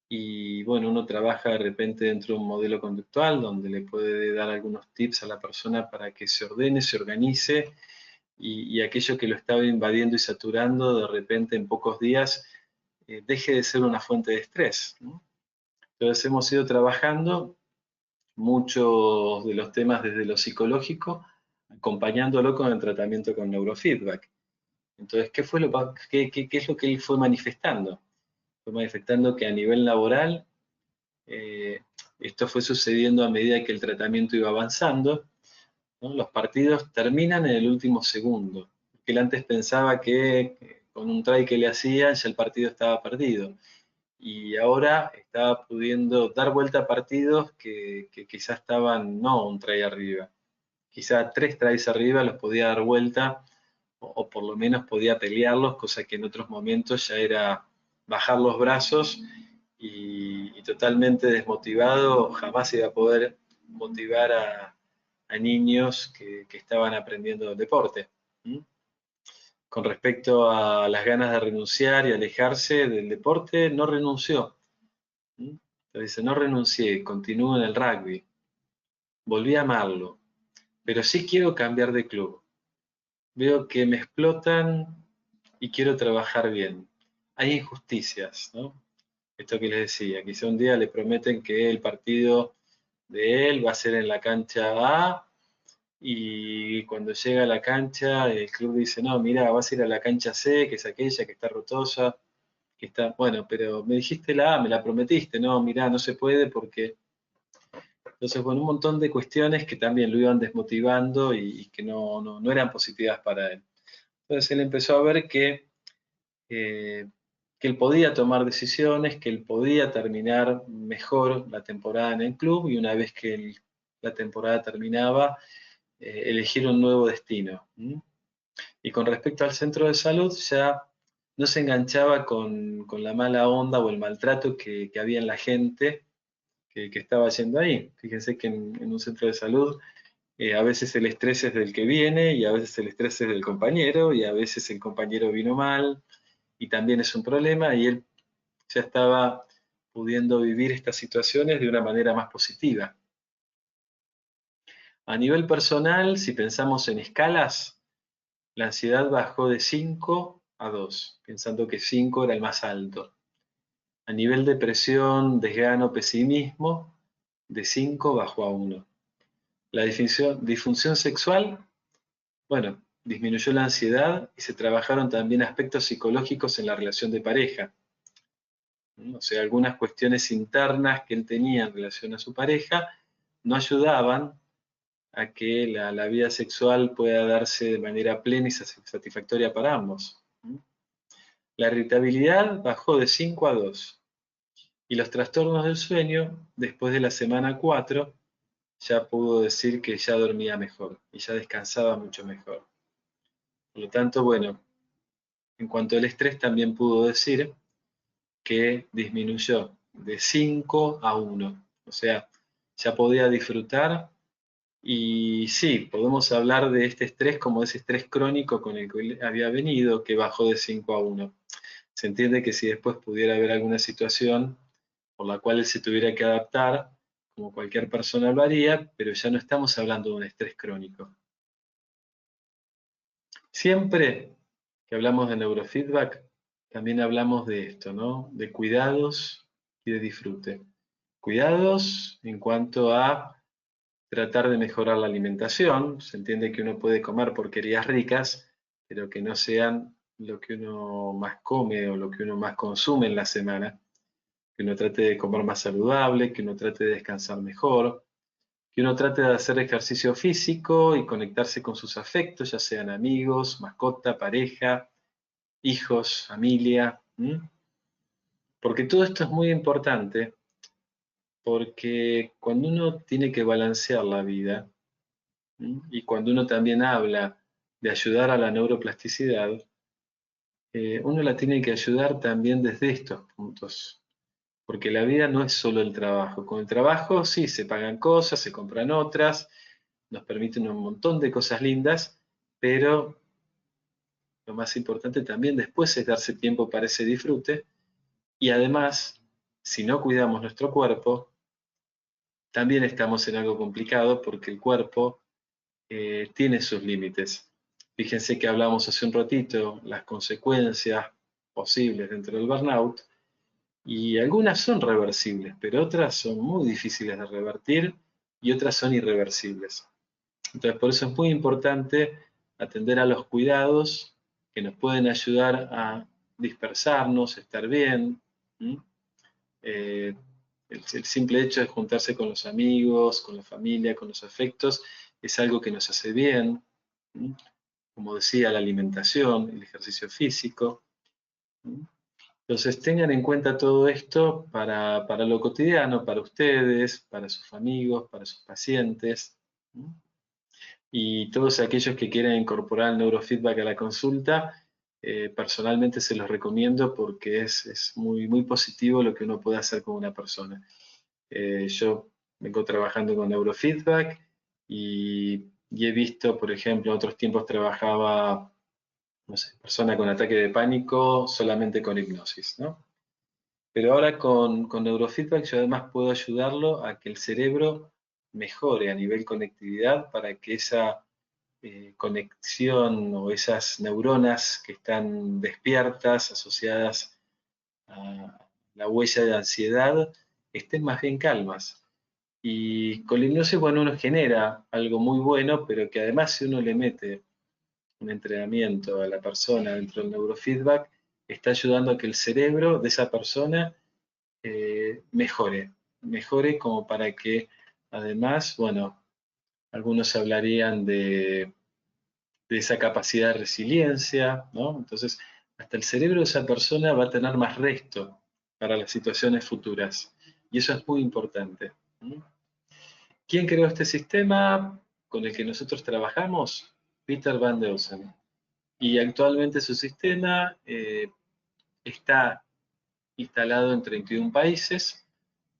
y bueno, uno trabaja de repente dentro de un modelo conductual donde le puede dar algunos tips a la persona para que se ordene, se organice y aquello que lo estaba invadiendo y saturando de repente en pocos días deje de ser una fuente de estrés, ¿no? Entonces hemos ido trabajando muchos de los temas desde lo psicológico, acompañándolo con el tratamiento con neurofeedback. Entonces, ¿qué es lo que él fue manifestando? Fue manifestando que a nivel laboral, esto fue sucediendo a medida que el tratamiento iba avanzando, ¿no? Los partidos terminan en el último segundo. Él antes pensaba que con un try que le hacían ya el partido estaba perdido. Y ahora estaba pudiendo dar vuelta a partidos que quizás estaban no un try arriba. Quizá 3 tries arriba los podía dar vuelta o por lo menos podía pelearlos, cosa que en otros momentos ya era bajar los brazos y totalmente desmotivado, jamás iba a poder motivar a niños que estaban aprendiendo el deporte. Con respecto a las ganas de renunciar y alejarse del deporte, no renunció. Entonces dice, no renuncié, continúo en el rugby, volví a amarlo, pero sí quiero cambiar de club. Veo que me explotan y quiero trabajar bien. Hay injusticias, ¿no? Esto que les decía, quizá un día le prometen que el partido de él va a ser en la cancha A y cuando llega a la cancha el club dice, no, mira, vas a ir a la cancha C, que es aquella que está rotosa, que está, bueno, pero me dijiste la A, me la prometiste, no, mira, no se puede porque... Entonces, bueno, un montón de cuestiones que también lo iban desmotivando y que no eran positivas para él. Entonces él empezó a ver que que él podía tomar decisiones, que él podía terminar mejor la temporada en el club y una vez que la temporada terminaba, elegir un nuevo destino. Y con respecto al centro de salud, ya no se enganchaba con la mala onda o el maltrato que había en la gente que estaba yendo ahí. Fíjense que en un centro de salud a veces el estrés es del que viene y a veces el estrés es del compañero y a veces el compañero vino mal y también es un problema y él ya estaba pudiendo vivir estas situaciones de una manera más positiva. A nivel personal, si pensamos en escalas, la ansiedad bajó de 5 a 2, pensando que 5 era el más alto. A nivel depresión, desgano, pesimismo, de 5 bajó a 1. La disfunción sexual, bueno, disminuyó la ansiedad y se trabajaron también aspectos psicológicos en la relación de pareja. O sea, algunas cuestiones internas que él tenía en relación a su pareja no ayudaban a que la vida sexual pueda darse de manera plena y satisfactoria para ambos. La irritabilidad bajó de 5 a 2 y los trastornos del sueño, después de la semana 4, ya pudo decir que ya dormía mejor y ya descansaba mucho mejor. Por lo tanto, bueno, en cuanto al estrés también pudo decir que disminuyó de 5 a 1. O sea, ya podía disfrutar y sí, podemos hablar de este estrés como ese estrés crónico con el que él había venido, que bajó de 5 a 1. Se entiende que si después pudiera haber alguna situación por la cual él se tuviera que adaptar, como cualquier persona lo haría, pero ya no estamos hablando de un estrés crónico. Siempre que hablamos de neurofeedback, también hablamos de esto, ¿no? De cuidados y de disfrute. Cuidados en cuanto a tratar de mejorar la alimentación. Se entiende que uno puede comer porquerías ricas, pero que no sean lo que uno más come o lo que uno más consume en la semana. Que uno trate de comer más saludable, que uno trate de descansar mejor, que uno trate de hacer ejercicio físico y conectarse con sus afectos, ya sean amigos, mascota, pareja, hijos, familia. Porque todo esto es muy importante, porque cuando uno tiene que balancear la vida, y cuando uno también habla de ayudar a la neuroplasticidad, uno la tiene que ayudar también desde estos puntos. Porque la vida no es solo el trabajo. Con el trabajo sí, se pagan cosas, se compran otras, nos permiten un montón de cosas lindas, pero lo más importante también después es darse tiempo para ese disfrute y además, si no cuidamos nuestro cuerpo, también estamos en algo complicado porque el cuerpo tiene sus límites. Fíjense que hablamos hace un ratito las consecuencias posibles dentro del burnout y algunas son reversibles, pero otras son muy difíciles de revertir y otras son irreversibles. Entonces, por eso es muy importante atender a los cuidados que nos pueden ayudar a dispersarnos, estar bien. El simple hecho de juntarse con los amigos, con la familia, con los afectos, es algo que nos hace bien. Como decía, la alimentación, el ejercicio físico. Entonces tengan en cuenta todo esto para lo cotidiano, para ustedes, para sus amigos, para sus pacientes. Y todos aquellos que quieran incorporar el neurofeedback a la consulta, personalmente se los recomiendo porque es muy, muy positivo lo que uno puede hacer con una persona. Yo vengo trabajando con neurofeedback y he visto, por ejemplo, en otros tiempos trabajaba, no sé, persona con ataque de pánico solamente con hipnosis, ¿no? Pero ahora con neurofeedback yo además puedo ayudarlo a que el cerebro mejore a nivel conectividad para que esa conexión o esas neuronas que están despiertas, asociadas a la huella de ansiedad, estén más bien calmas. Y con la hipnosis, bueno, uno genera algo muy bueno, pero que además si uno le mete un entrenamiento a la persona dentro del neurofeedback, está ayudando a que el cerebro de esa persona mejore como para que además, bueno, algunos hablarían de esa capacidad de resiliencia, ¿no? Entonces, hasta el cerebro de esa persona va a tener más resto para las situaciones futuras. Y eso es muy importante. ¿Quién creó este sistema con el que nosotros trabajamos? Peter Van Deusen. Y actualmente su sistema está instalado en 31 países,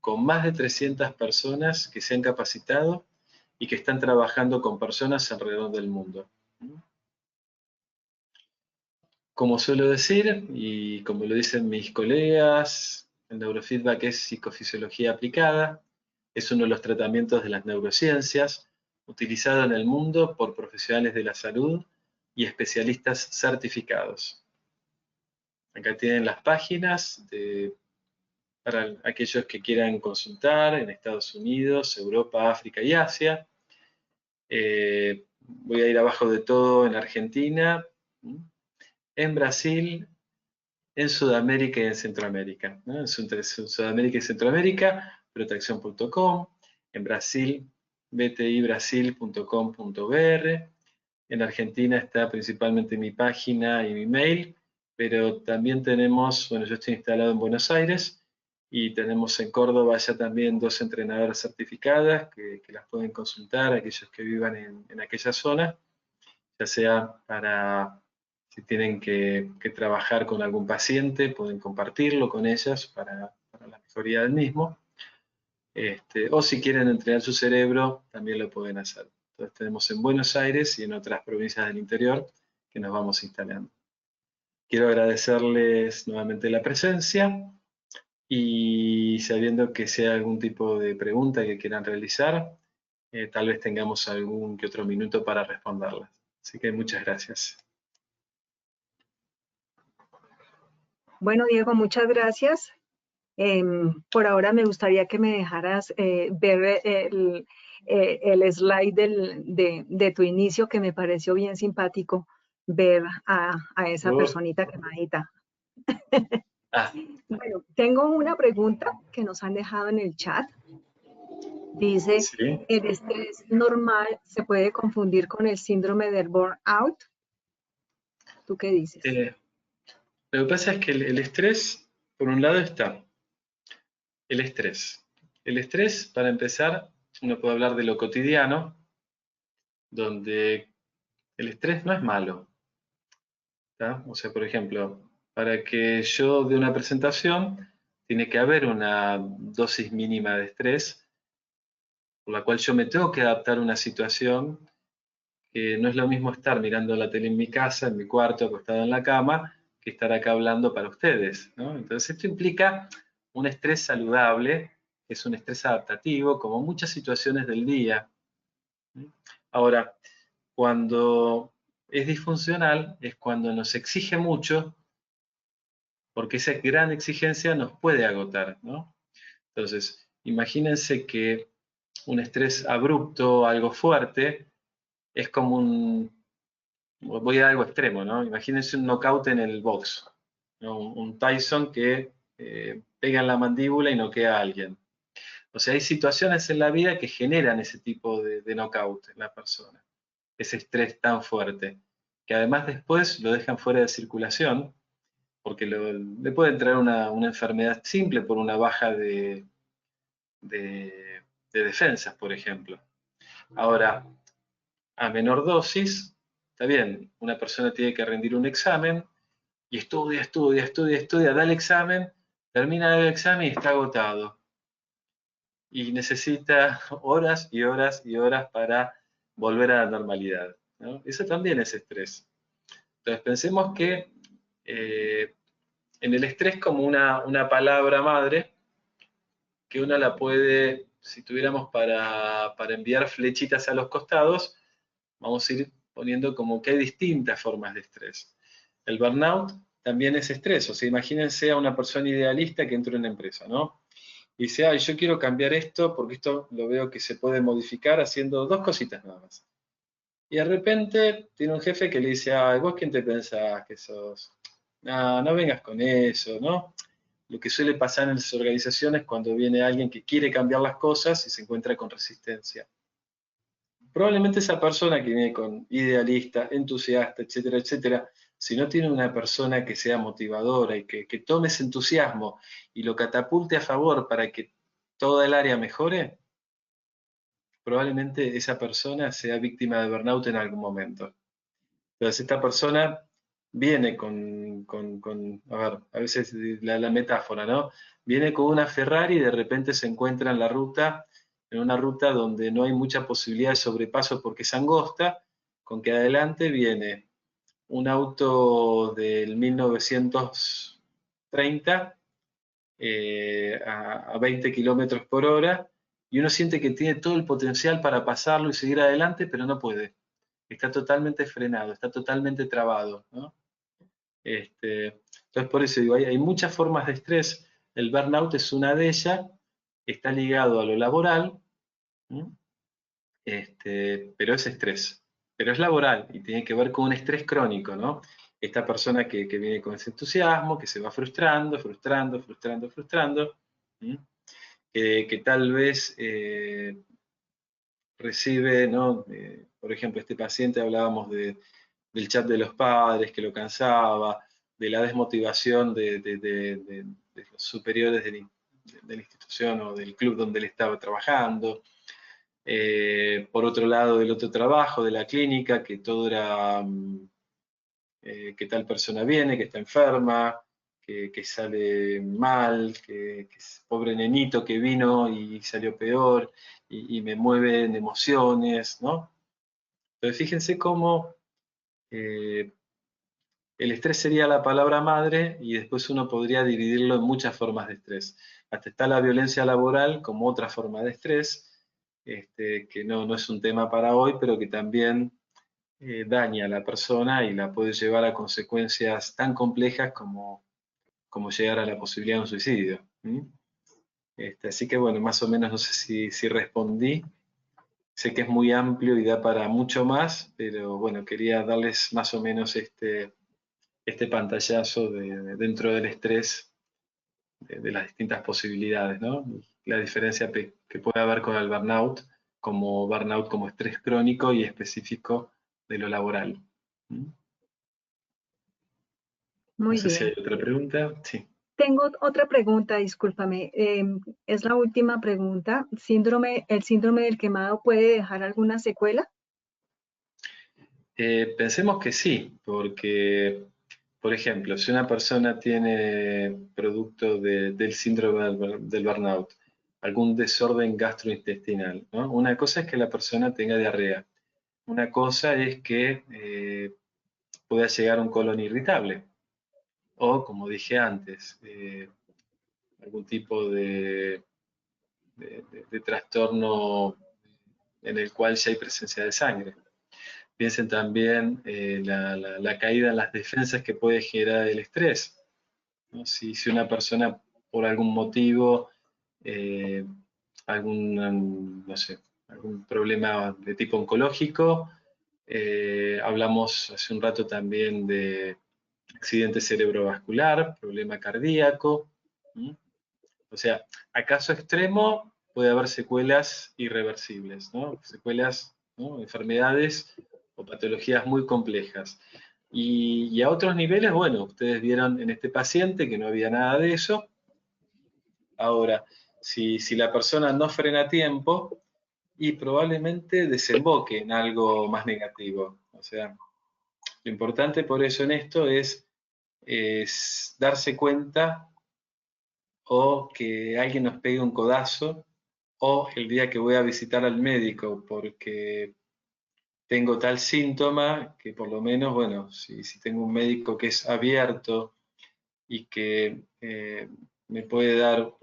con más de 300 personas que se han capacitado y que están trabajando con personas alrededor del mundo. Como suelo decir, y como lo dicen mis colegas, el neurofeedback es psicofisiología aplicada, es uno de los tratamientos de las neurociencias, utilizado en el mundo por profesionales de la salud y especialistas certificados. Acá tienen las páginas para aquellos que quieran consultar en Estados Unidos, Europa, África y Asia. Voy a ir abajo de todo en Argentina, en Brasil, en Sudamérica y en Centroamérica. ¿no? En Sudamérica y Centroamérica, protección.com, en Brasil, btibrasil.com.br, en Argentina está principalmente mi página y mi mail, pero también tenemos, bueno, yo estoy instalado en Buenos Aires y tenemos en Córdoba ya también 2 entrenadoras certificadas que las pueden consultar aquellos que vivan en aquella zona, ya sea para si tienen que trabajar con algún paciente, pueden compartirlo con ellas para la mejoría del mismo. O si quieren entrenar su cerebro, también lo pueden hacer. Entonces tenemos en Buenos Aires y en otras provincias del interior que nos vamos instalando. Quiero agradecerles nuevamente la presencia y sabiendo que sea algún tipo de pregunta que quieran realizar, tal vez tengamos algún que otro minuto para responderlas. Así que muchas gracias. Bueno, Diego, muchas gracias. Por ahora me gustaría que me dejaras ver el slide de tu inicio, que me pareció bien simpático ver a esa personita quemadita. Bueno, tengo una pregunta que nos han dejado en el chat. Dice, ¿Sí? ¿el estrés normal se puede confundir con el síndrome del burnout? ¿Tú qué dices? Lo que pasa es que el estrés, por un lado está el estrés. El estrés, para empezar, uno puede hablar de lo cotidiano, donde el estrés no es malo. ¿tá? O sea, por ejemplo, para que yo dé una presentación, tiene que haber una dosis mínima de estrés, por la cual yo me tengo que adaptar a una situación que no es lo mismo estar mirando la tele en mi casa, en mi cuarto, acostado en la cama, que estar acá hablando para ustedes. ¿no? Entonces esto implica un estrés saludable, que es un estrés adaptativo, como muchas situaciones del día. Ahora, cuando es disfuncional, es cuando nos exige mucho, porque esa gran exigencia nos puede agotar. ¿no? Entonces, imagínense que un estrés abrupto, algo fuerte, es como voy a algo extremo, ¿no? Imagínense un knockout en el box, ¿no? Un Tyson que pega en la mandíbula y noquea a alguien. O sea, hay situaciones en la vida que generan ese tipo de knockout en la persona, ese estrés tan fuerte, que además después lo dejan fuera de circulación, porque le puede traer una enfermedad simple por una baja de defensas, por ejemplo. Ahora, a menor dosis, está bien, una persona tiene que rendir un examen y estudia, da el examen, termina el examen y está agotado. Y necesita horas y horas y horas para volver a la normalidad. ¿no? Eso también es estrés. Entonces pensemos que en el estrés como una palabra madre, que uno la puede, si tuviéramos para enviar flechitas a los costados, vamos a ir poniendo como que hay distintas formas de estrés. El burnout también es estrés, o sea, imagínense a una persona idealista que entra en una empresa, ¿no? Y dice, ay, yo quiero cambiar esto porque esto lo veo que se puede modificar haciendo 2 cositas nada más. Y de repente tiene un jefe que le dice, ay, ¿vos quién te pensás que sos? No, no vengas con eso, ¿no? Lo que suele pasar en las organizaciones cuando viene alguien que quiere cambiar las cosas y se encuentra con resistencia. Probablemente esa persona que viene con idealista, entusiasta, etcétera, etcétera, si no tiene una persona que sea motivadora y que tome ese entusiasmo y lo catapulte a favor para que toda el área mejore, probablemente esa persona sea víctima de burnout en algún momento. Entonces esta persona viene a ver, a veces la metáfora, ¿no? Viene con una Ferrari y de repente se encuentra en una ruta donde no hay mucha posibilidad de sobrepaso porque es angosta, con que adelante viene un auto del 1930 a 20 kilómetros por hora y uno siente que tiene todo el potencial para pasarlo y seguir adelante, pero no puede. Está totalmente frenado, está totalmente trabado, ¿no? Entonces, por eso digo, hay muchas formas de estrés. El burnout es una de ellas, está ligado a lo laboral, pero es estrés, pero es laboral y tiene que ver con un estrés crónico, ¿no? Esta persona que viene con ese entusiasmo, que se va frustrando, que tal vez recibe, ¿no? Por ejemplo, este paciente hablábamos del chat de los padres que lo cansaba, de la desmotivación de los superiores de la institución o del club donde él estaba trabajando. Por otro lado, del otro trabajo, de la clínica, que todo era que tal persona viene, que está enferma, que sale mal, que es pobre nenito que vino y salió peor, y me mueven emociones, ¿no? Entonces fíjense cómo el estrés sería la palabra madre y después uno podría dividirlo en muchas formas de estrés. Hasta está la violencia laboral como otra forma de estrés, que no es un tema para hoy, pero que también daña a la persona y la puede llevar a consecuencias tan complejas como llegar a la posibilidad de un suicidio. Así que bueno, más o menos no sé si respondí. Sé que es muy amplio y da para mucho más, pero bueno, quería darles más o menos este pantallazo dentro del estrés, de las distintas posibilidades, ¿no? La diferencia que puede haber con el burnout como estrés crónico y específico de lo laboral. No Muy sé si hay bien. otra pregunta. Sí. Tengo otra pregunta, discúlpame. Es la última pregunta. ¿El síndrome del quemado puede dejar alguna secuela? Pensemos que sí, porque, por ejemplo, si una persona tiene producto del síndrome del burnout, algún desorden gastrointestinal, ¿no? Una cosa es que la persona tenga diarrea, una cosa es que pueda llegar a un colon irritable, o como dije antes, algún tipo de trastorno en el cual ya hay presencia de sangre. Piensen también la caída en las defensas que puede generar el estrés, ¿no? Si una persona por algún motivo, eh, no sé, algún problema de tipo oncológico, hablamos hace un rato también de accidente cerebrovascular, problema cardíaco. O sea, a caso extremo puede haber secuelas irreversibles, ¿no? Secuelas, ¿no? Enfermedades o patologías muy complejas. Y a otros niveles, bueno, ustedes vieron en este paciente que no había nada de eso. Ahora, si la persona no frena a tiempo, y probablemente desemboque en algo más negativo. O sea, lo importante por eso en esto es darse cuenta o que alguien nos pegue un codazo o el día que voy a visitar al médico porque tengo tal síntoma que por lo menos, bueno, si tengo un médico que es abierto y que me puede dar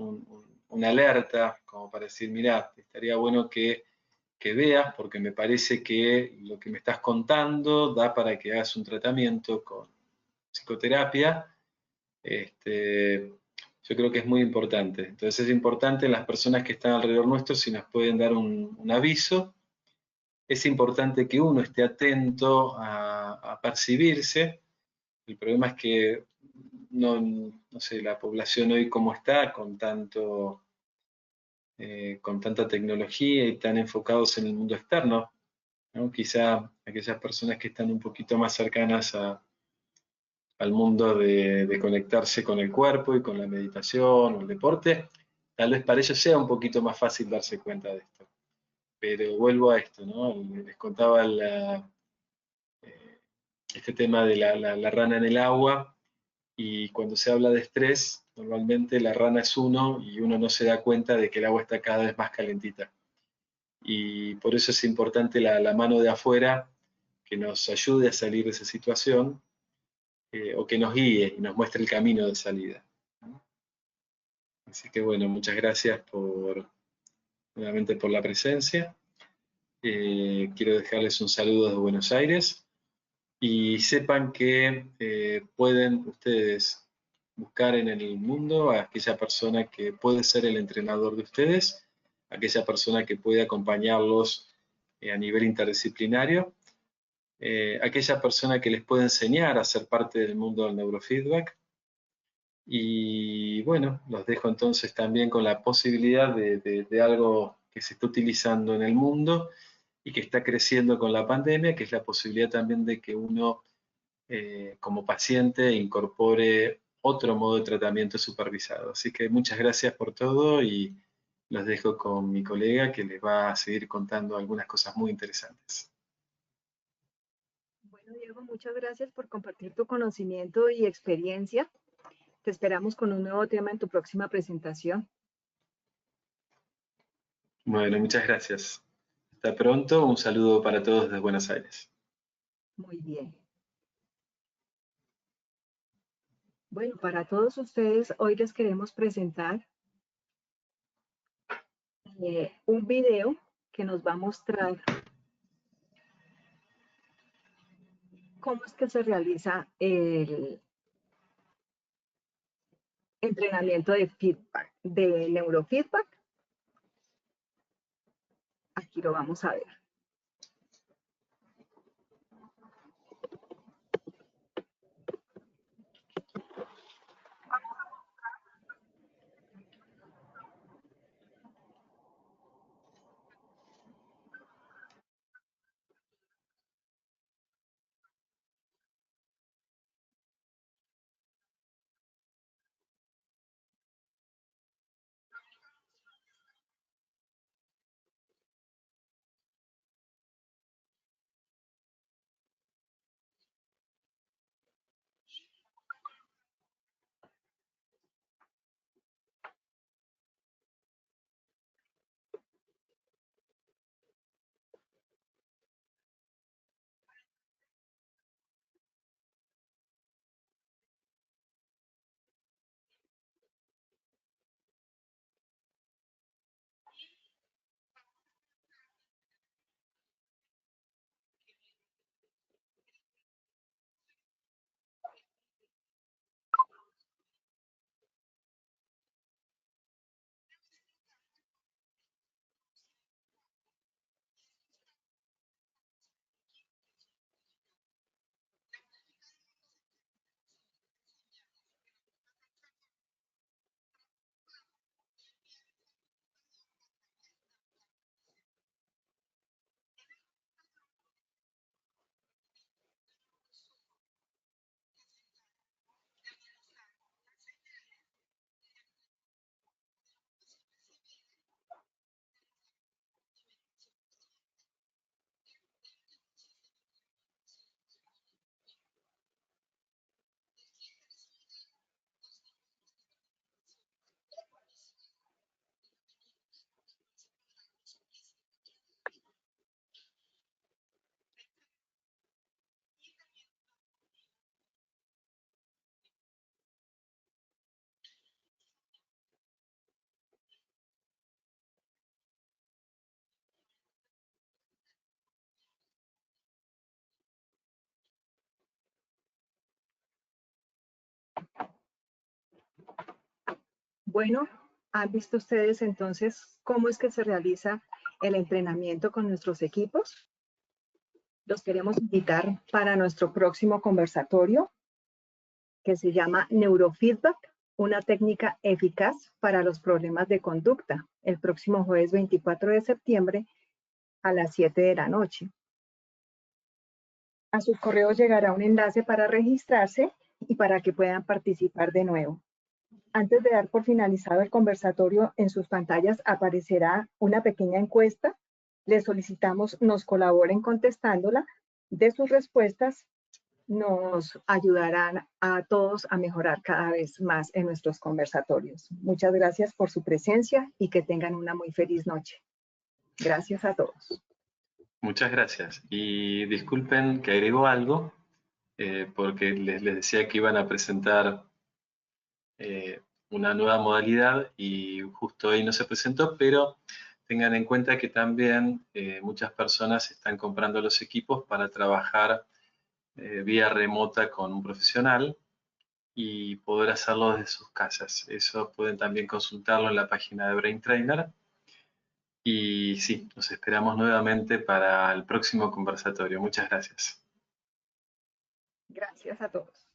una alerta como para decir, mira, estaría bueno que veas porque me parece que lo que me estás contando da para que hagas un tratamiento con psicoterapia. Yo creo que es muy importante. Entonces es importante las personas que están alrededor nuestro si nos pueden dar un aviso. Es importante que uno esté atento a percibirse. El problema es que no sé, la población hoy como está, con tanta tecnología y tan enfocados en el mundo externo, ¿no? Quizá aquellas personas que están un poquito más cercanas al mundo de conectarse con el cuerpo y con la meditación o el deporte, tal vez para ellos sea un poquito más fácil darse cuenta de esto. Pero vuelvo a esto, ¿no? Les contaba este tema de la rana en el agua, y cuando se habla de estrés, normalmente la rana es uno y uno no se da cuenta de que el agua está cada vez más calentita. Y por eso es importante la mano de afuera que nos ayude a salir de esa situación, o que nos guíe y nos muestre el camino de salida. Así que bueno, muchas gracias nuevamente por la presencia. Quiero dejarles un saludo desde Buenos Aires y sepan que pueden ustedes buscar en el mundo a aquella persona que puede ser el entrenador de ustedes, aquella persona que puede acompañarlos a nivel interdisciplinario, aquella persona que les puede enseñar a ser parte del mundo del neurofeedback. Y bueno, los dejo entonces también con la posibilidad de algo que se está utilizando en el mundo y que está creciendo con la pandemia, que es la posibilidad también de que uno como paciente incorpore otro modo de tratamiento supervisado. Así que muchas gracias por todo y los dejo con mi colega que les va a seguir contando algunas cosas muy interesantes. Bueno, Diego, muchas gracias por compartir tu conocimiento y experiencia. Te esperamos con un nuevo tema en tu próxima presentación. Bueno, muchas gracias. Hasta pronto. Un saludo para todos desde Buenos Aires. Muy bien. Bueno, para todos ustedes, hoy les queremos presentar un video que nos va a mostrar cómo es que se realiza el entrenamiento de feedback, de neurofeedback. Aquí lo vamos a ver. Bueno, ¿han visto ustedes entonces cómo es que se realiza el entrenamiento con nuestros equipos? Los queremos invitar para nuestro próximo conversatorio que se llama Neurofeedback, una técnica eficaz para los problemas de conducta, el próximo jueves 24 de septiembre a las 7 de la noche. A sus correos llegará un enlace para registrarse y para que puedan participar de nuevo. Antes de dar por finalizado el conversatorio, en sus pantallas aparecerá una pequeña encuesta. Les solicitamos nos colaboren contestándola. De sus respuestas nos ayudarán a todos a mejorar cada vez más en nuestros conversatorios. Muchas gracias por su presencia y que tengan una muy feliz noche. Gracias a todos. Muchas gracias. Y disculpen que agrego algo, porque les decía que iban a presentar una nueva modalidad y justo hoy no se presentó, pero tengan en cuenta que también muchas personas están comprando los equipos para trabajar vía remota con un profesional y poder hacerlo desde sus casas. Eso pueden también consultarlo en la página de Brain Trainer. Y sí, nos esperamos nuevamente para el próximo conversatorio. Muchas gracias. Gracias a todos.